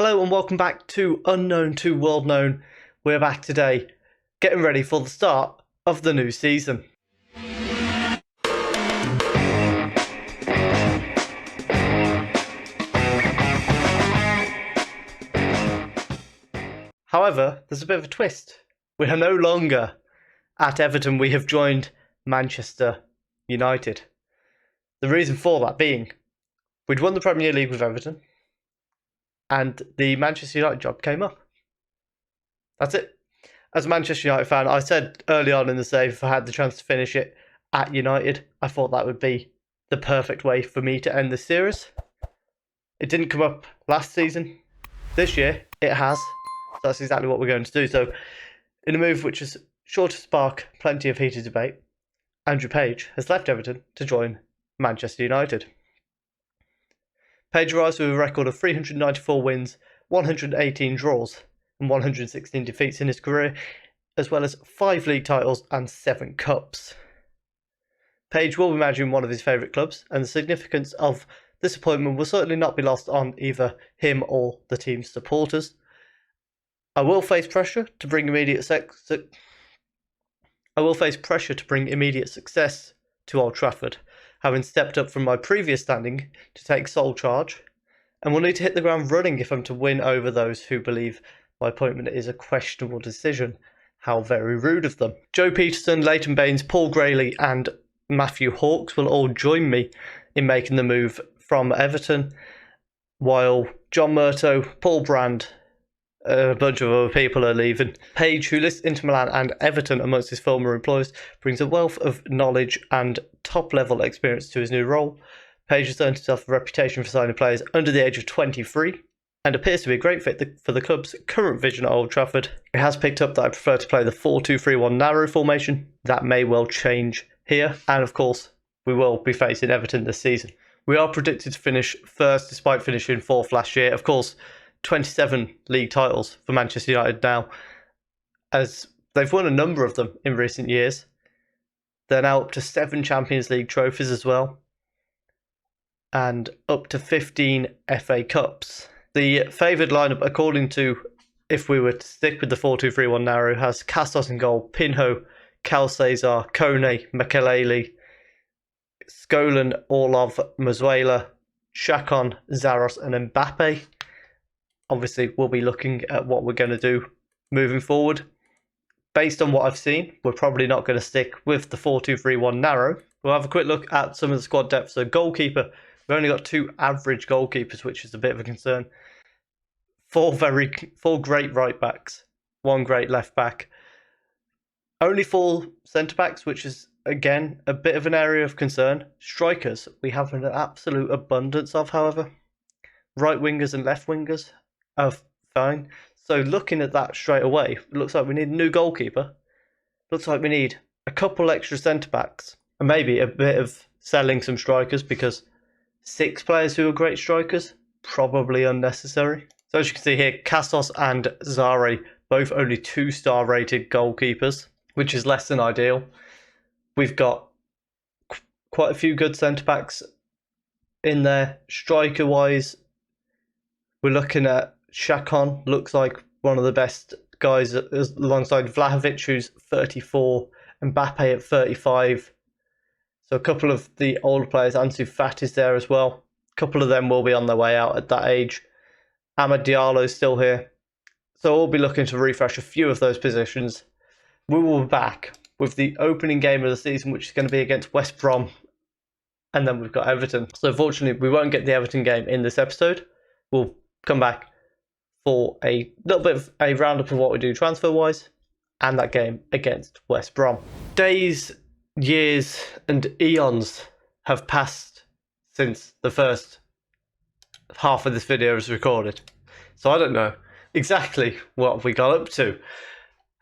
Hello and welcome back to Unknown to World Known. We're back today, getting ready for the start of the new season. However, there's a bit of a twist. We are no longer at Everton, we have joined Manchester United. The reason for that being, we'd won the Premier League with Everton, and the Manchester United job came up. That's it. As a Manchester United fan, I said early on in the save, if I had the chance to finish it at United, I thought that would be the perfect way for me to end the series. It didn't come up last season. This year, it has. So that's exactly what we're going to do. So, in a move which is sure to spark plenty of heated debate, Andrew Page has left Everton to join Manchester United. Page arrives with a record of 394 wins, 118 draws, and 116 defeats in his career, as well as 5 league titles and 7 cups. Page will be managing one of his favourite clubs, and the significance of this appointment will certainly not be lost on either him or the team's supporters. I will face pressure to bring immediate success to Old Trafford, having stepped up from my previous standing to take sole charge, and will need to hit the ground running if I'm to win over those who believe my appointment is a questionable decision. How very rude of them. Joe Peterson, Leighton Baines, Paul Grayley and Matthew Hawkes will all join me in making the move from Everton, while John Murto, Paul Brand, a bunch of other people are leaving. Page, who lists Inter Milan and Everton amongst his former employers, brings a wealth of knowledge and top-level experience to his new role. Page has earned himself a reputation for signing players under the age of 23 and appears to be a great fit for the club's current vision at Old Trafford. It has picked up that I prefer to play the 4-2-3-1 narrow formation. That may well change here, and of course, we will be facing Everton this season. We are predicted to finish first despite finishing 4th last year. Of course, 27 league titles for Manchester United now, as they've won a number of them in recent years. They're now up to 7 Champions League trophies as well, and up to 15 FA Cups. The favoured lineup, according to, if we were to stick with the 4-2-3-1 narrow, has Castos in goal, Pinho, Cal Cesar, Kone, Makelele, Skolin, Orlov, Mazuela, Chacon, Zaros and Mbappe. Obviously, we'll be looking at what we're going to do moving forward. Based on what I've seen, we're probably not going to stick with the 4-2-3-1 narrow. We'll have a quick look at some of the squad depth. So goalkeeper, we've only got 2 average goalkeepers, which is a bit of a concern. 4 great right backs, 1 great left back. Only 4 centre backs, which is again a bit of an area of concern. Strikers, we have an absolute abundance of, however. Right wingers and left wingers are fine. So looking at that straight away, it looks like we need a new goalkeeper. Looks like we need a couple extra centre backs and maybe a bit of selling some strikers, because 6 players who are great strikers, probably unnecessary. So as you can see here, Castos and Zare, both only 2-star rated goalkeepers, which is less than ideal. We've got quite a few good centre backs in there. Striker wise, we're looking at Chacon, looks like one of the best guys alongside Vlahovic, who's 34, and Mbappe at 35. So a couple of the older players, Ansu Fati's there as well. A couple of them will be on their way out at that age. Amad Diallo's still here. So we'll be looking to refresh a few of those positions. We will be back with the opening game of the season, which is going to be against West Brom. And then we've got Everton. So unfortunately, we won't get the Everton game in this episode. We'll come back for a little bit of a roundup of what we do transfer-wise and that game against West Brom. Days, years and eons have passed since the first half of this video was recorded. So I don't know exactly what we got up to.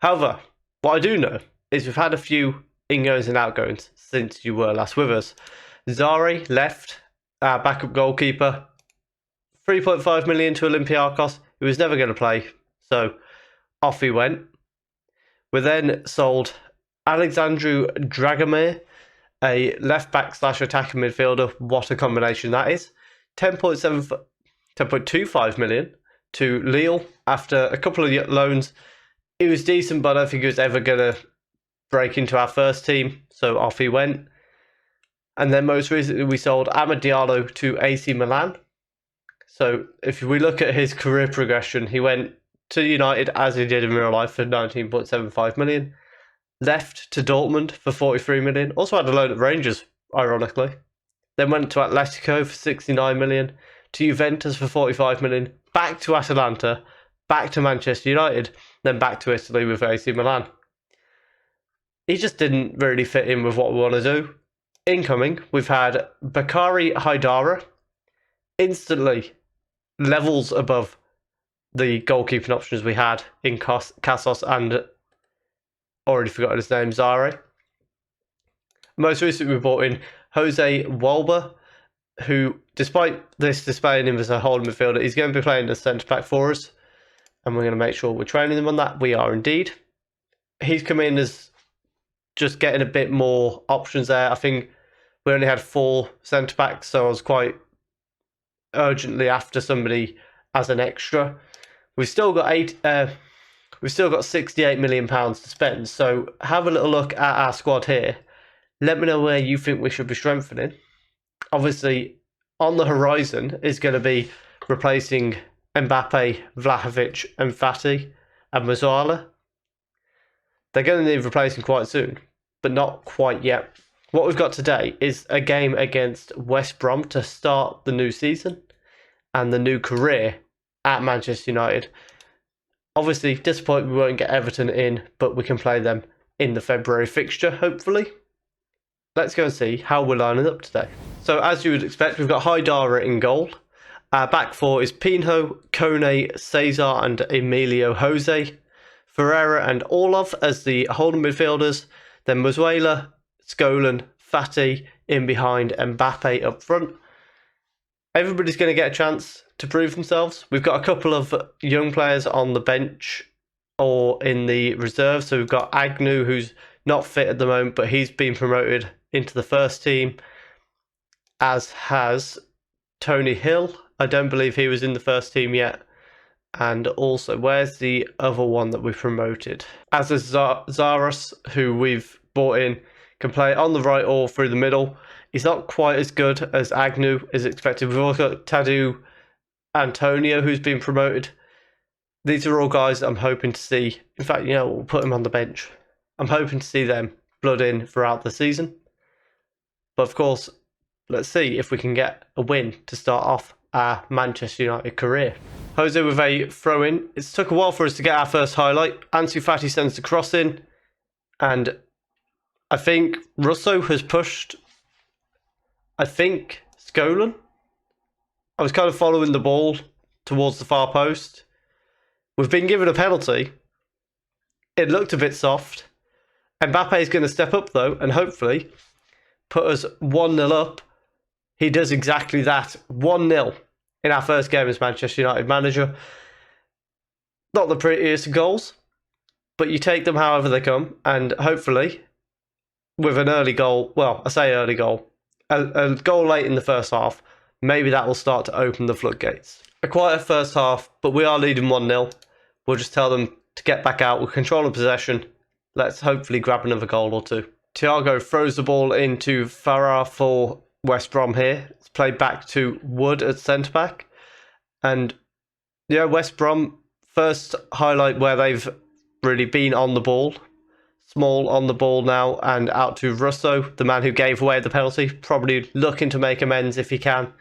However, what I do know is we've had a few ingoings and outgoings since you were last with us. Zare left, our backup goalkeeper. 3.5 million to Olympiacos. He was never going to play, so off he went. We then sold Alexandru Dragomir, a left-back / attacking midfielder. What a combination that is. 10.25 million to Lille after a couple of loans. He was decent, but I don't think he was ever going to break into our first team, so off he went. And then most recently we sold Amad Diallo to AC Milan. So if we look at his career progression, he went to United as he did in real life for 19.75 million, left to Dortmund for 43 million, also had a loan at Rangers, ironically. Then went to Atletico for 69 million, to Juventus for 45 million, back to Atalanta, back to Manchester United, then back to Italy with AC Milan. He just didn't really fit in with what we want to do. Incoming, we've had Bakari Haidara, instantly levels above the goalkeeping options we had in Cassos and already forgotten his name, Zare. Most recently we brought in Jose Walber, who, despite this displaying him as a holding midfielder, he's going to be playing as centre-back for us, and we're going to make sure we're training him on that. We are indeed. He's come in as just getting a bit more options there. I think we only had 4 centre-backs, so I was quite urgently after somebody as an extra. We've still got 68 million pounds to spend, so have a little look at our squad here. Let me know where you think we should be strengthening. Obviously, on the horizon is going to be replacing Mbappe, Vlahovic and Fati and Musiala. They're going to need replacing quite soon, but not quite yet. What we've got today is a game against West Brom to start the new season and the new career at Manchester United. Obviously, disappointed we won't get Everton in, but we can play them in the February fixture, hopefully. Let's go and see how we're lining up today. So, as you would expect, we've got Haidara in goal. Our back 4 is Pinho, Kone, Cesar and Emilio Jose. Ferreira and Orlov as the holding midfielders. Then Muzuela, Skolin, Fati in behind, Mbappe up front. Everybody's going to get a chance to prove themselves. We've got a couple of young players on the bench or in the reserve. So we've got Agnew, who's not fit at the moment, but he's been promoted into the first team, as has Tony Hill. I don't believe he was in the first team yet. And also, where's the other one that we promoted? As is Zaros, who we've brought in, can play on the right or through the middle. He's not quite as good as Agnew is expected. We've also got Tadu Antonio, who's been promoted. These are all guys that I'm hoping to see. In fact, we'll put him on the bench. I'm hoping to see them blood in throughout the season. But of course, let's see if we can get a win to start off our Manchester United career. Jose with a throw-in. It took a while for us to get our first highlight. Ansu Fati sends the cross in. And I think Russo has pushed, Skolin. I was kind of following the ball towards the far post. We've been given a penalty. It looked a bit soft. Mbappe is going to step up, though, and hopefully put us 1-0 up. He does exactly that. 1-0 in our first game as Manchester United manager. Not the prettiest goals, but you take them however they come, and hopefully with an early goal, well, I say early goal, a goal late in the first half, maybe that will start to open the floodgates. A quieter first half, but we are leading 1-0. We'll just tell them to get back out. We're controlling possession. Let's hopefully grab another goal or two. Thiago throws the ball into Farah for West Brom here. It's played back to Wood at centre-back. And, West Brom, first highlight where they've really been on the ball. Small on the ball now and out to Russo, the man who gave away the penalty. Probably looking to make amends if he can.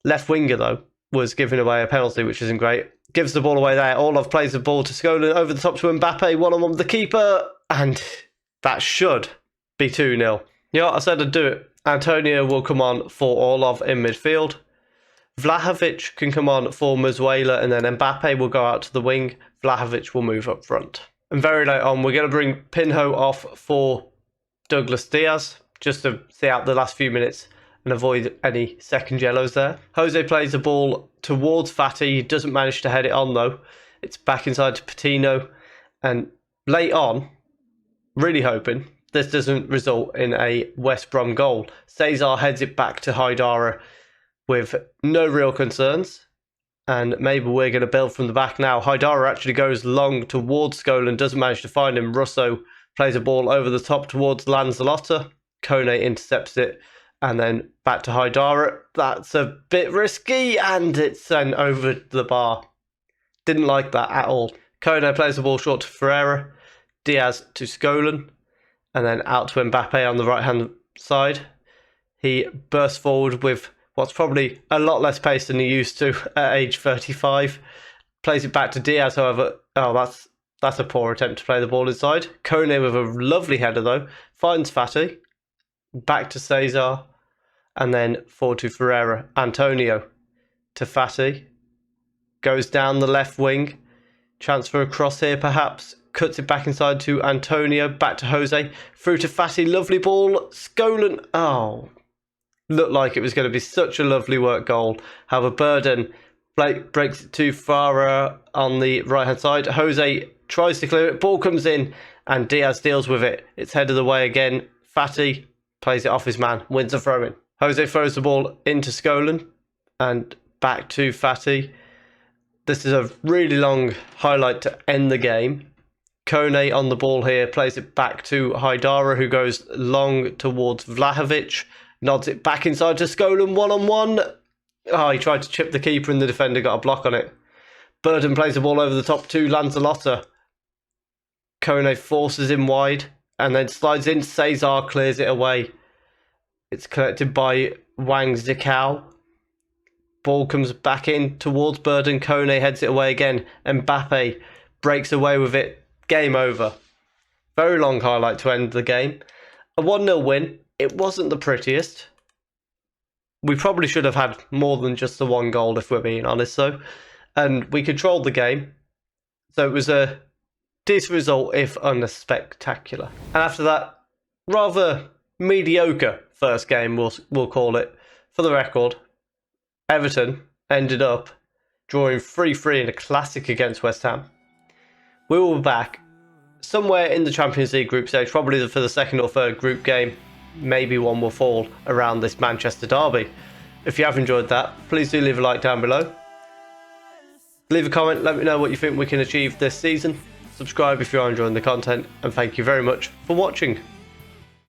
Left winger, though, was giving away a penalty, which isn't great. Gives the ball away there. Orlov plays the ball to Skolin over the top to Mbappe. One-on-one with the keeper. And that should be 2-0. I said I'd do it. Antonio will come on for Orlov in midfield. Vlahovic can come on for Muzuela, and then Mbappe will go out to the wing. Vlahovic will move up front. And very late on, we're going to bring Pinho off for Douglas Diaz, just to see out the last few minutes and avoid any second yellows there. Jose plays the ball towards Fati. He doesn't manage to head it on, though. It's back inside to Patino. And late on, really hoping this doesn't result in a West Brom goal. Cesar heads it back to Haidara with no real concerns. And maybe we're going to build from the back now. Haidara actually goes long towards Skolan, doesn't manage to find him. Russo plays a ball over the top towards Lanzalotta. Kone intercepts it, and then back to Haidara. That's a bit risky, and it's sent over the bar. Didn't like that at all. Kone plays the ball short to Ferreira. Diaz to Skolan, and then out to Mbappe on the right-hand side. He bursts forward with what's probably a lot less pace than he used to at age 35. Plays it back to Diaz, however. Oh, that's a poor attempt to play the ball inside. Kone with a lovely header, though. Finds Fati. Back to Cesar. And then forward to Ferreira. Antonio to Fati. Goes down the left wing. Chance for a cross here, perhaps. Cuts it back inside to Antonio. Back to Jose. Through to Fati. Lovely ball. Skolan. Oh. Looked like it was going to be such a lovely work goal. However, Burden breaks it too far on the right-hand side. Jose tries to clear it. Ball comes in, and Diaz deals with it. It's headed away again. Fati plays it off his man. Wins a throw-in. Jose throws the ball into Skolan, and back to Fati. This is a really long highlight to end the game. Kone on the ball here. Plays it back to Haidara, who goes long towards Vlahovic. Nods it back inside to Skolan, one-on-one. Oh, he tried to chip the keeper and the defender got a block on it. Burden plays the ball over the top to Lanzalotta. Kone forces him wide and then slides in. Cesar clears it away. It's collected by Wang Zicao. Ball comes back in towards Burden. Kone heads it away again. Mbappe breaks away with it. Game over. Very long highlight to end the game. A 1-0 win. It wasn't the prettiest. We probably should have had more than just the one goal, if we're being honest, though. And we controlled the game. So it was a decent result, if unspectacular. And after that, rather mediocre first game, we'll call it. For the record, Everton ended up drawing 3-3 in a classic against West Ham. We will be back somewhere in the Champions League group stage, probably for the second or third group game. Maybe one will fall around this Manchester derby. If you have enjoyed that, please do leave a like down below. Leave a comment, let me know what you think we can achieve this season. Subscribe if you are enjoying the content, and thank you very much for watching.